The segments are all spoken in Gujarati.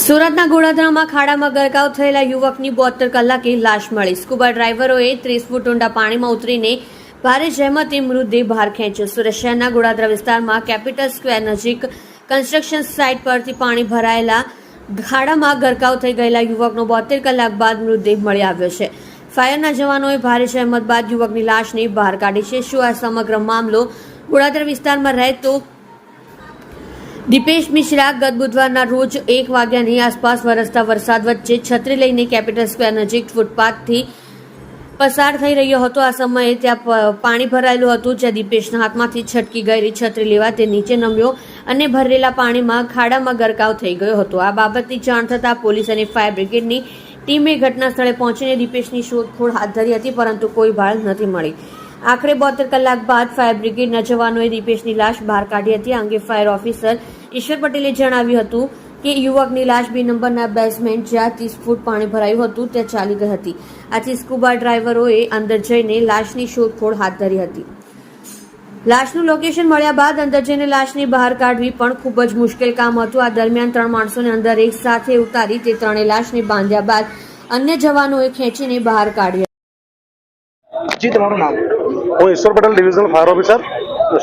સુરતના ગોળાદરામાં ખાડામાં ગરકાવ થયેલા યુવકની 72 કલાકે લાશ મળી। સ્કુબા ડ્રાઈવરોએ 30 ફૂટ ઊંડા પાણીમાં ઉતરીને ભારે જહેમતે મૃતદેહ બહાર ખેંચ્યો। સુરત શહેરના ગોળાદરા વિસ્તારમાં કેપિટલ સ્ક્વેર નજીક કન્સ્ટ્રક્શન સાઇટ પરથી પાણી ભરાયેલા ખાડામાં ગરકાવ થઈ ગયેલા યુવકનો 72 કલાક બાદ મૃતદેહ મળી આવ્યો છે। ફાયરના જવાનોએ ભારે જહેમત બાદ યુવકની લાશને બહાર કાઢી છે। શું આ સમગ્ર મામલો ગોળાદરા વિસ્તારમાં રહેતો દીપેશ મિશ્રા ગત બુધવારના રોજ 1 વાગ્યાની આસપાસ વરસતા વરસાદ વચ્ચે છત્રી લઈને કેપિટલ સ્ક્વેર નજીક ફૂટપાથથી પસાર થઈ રહ્યો હતો। આ સમયે ત્યાં પાણી ભરાયેલું હતું, જ્યાં દીપેશના હાથમાંથી છટકી ગયેલી છત્રી લેવા તે નીચે નમ્યો અને ભરેલા પાણીમાં ખાડામાં ગરકાવ થઈ ગયો હતો। આ બાબતની જાણ થતાં પોલીસ અને ફાયર બ્રિગેડની ટીમે ઘટના સ્થળે પહોંચીને દીપેશની શોધખોળ હાથ ધરી હતી, પરંતુ કોઈ બાળ નથી મળી। આખરે 72 કલાક બાદ ફાયર બ્રિગેડના જવાનોએ દીપેશની લાશ બહાર કાઢી હતી। આ અંગે ફાયર ઓફિસર ઈશ્વર પટેલે જણાવ્યું હતું કે યુવકની લાશ 2 નંબરના બેઝમેન્ટ જ્યાં 30 ફૂટ પાણી ભરાયું હતું ત્યાં ચાલી ગઈ હતી। આથી સ્કુબા ડ્રાઈવરોએ અંદર જઈને લાશની શોધખોળ હાથ ધરી હતી। લાશનું લોકેશન મળ્યા બાદ અંદર જઈને લાશને બહાર કાઢવી પણ ખૂબ જ મુશ્કેલ કામ હતું। આ દરમિયાન 3 માણસોને અંદર એક સાથે ઉતારી તે ત્રણેય લાશને બાંધ્યા બાદ અન્ય જવાનોએ ખેંચીને બહાર કાઢી। જી, તમારું નામ? હું ઈશ્વર Patel, divisional fire officer,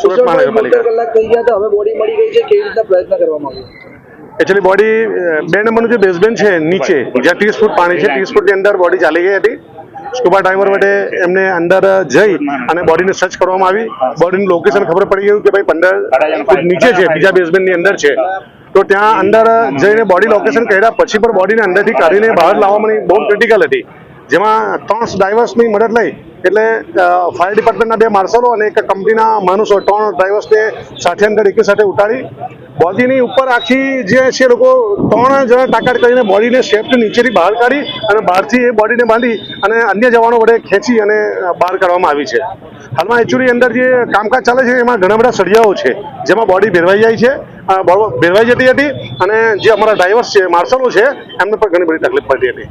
Surat મહાનગરપાલિકા। કલાક થઈ ગયા તો હવે બોડી મળી ગઈ છે, કેવી રીતના પ્રયત્ન કરવામાં આવ્યો? એકચ્યુઅલી બોડી 2 નંબરનું જે બેઝમેન્ટ છે નીચે જ્યાં 30 ફૂટ પાણી છે, 30 ફૂટની અંદર બોડી ચાલી ગઈ હતી। સ્કુબા ડ્રાઈવર વડે એમને અંદર જઈ અને બોડીને સર્ચ કરવામાં આવી। બોડીનું લોકેશન ખબર પડી ગયું કે ભાઈ 15 ફૂટ નીચે છે, બીજા બેઝમેન્ટની અંદર છે। તો ત્યાં અંદર જઈને બોડી લોકેશન કર્યા પછી પણ બોડીને અંદરથી કાઢીને બહાર લાવવાની બહુ ક્રિટિકલ હતી, જેમાં 3 ડ્રાઈવર્સની મદદ લઈ એટલે ફાયર ડિપાર્ટમેન્ટના 2 માર્શલો અને એક કંપનીના માણસો 3 ડ્રાઈવર્સને સાથે અંદર એકી સાથે ઉતારી બોડીની ઉપર આખી જે છે લોકો 3 જણા તાકાત કરીને બોડીને સેફટી નીચેથી બહાર કાઢી અને બહારથી એ બોડીને બાંધી અને અન્ય જવાનો વડે ખેંચી અને બહાર કાઢવામાં આવી છે। હાલમાં એકચ્યુઅલી અંદર જે કામકાજ ચાલે છે એમાં ઘણા બધા સળિયાઓ છે, જેમાં બોડી ભેરવાઈ જાય છે, ભેરવાઈ જતી હતી અને જે અમારા ડ્રાઈવર્સ છે, માર્શલો છે, એમને પણ ઘણી બધી તકલીફ પડતી હતી।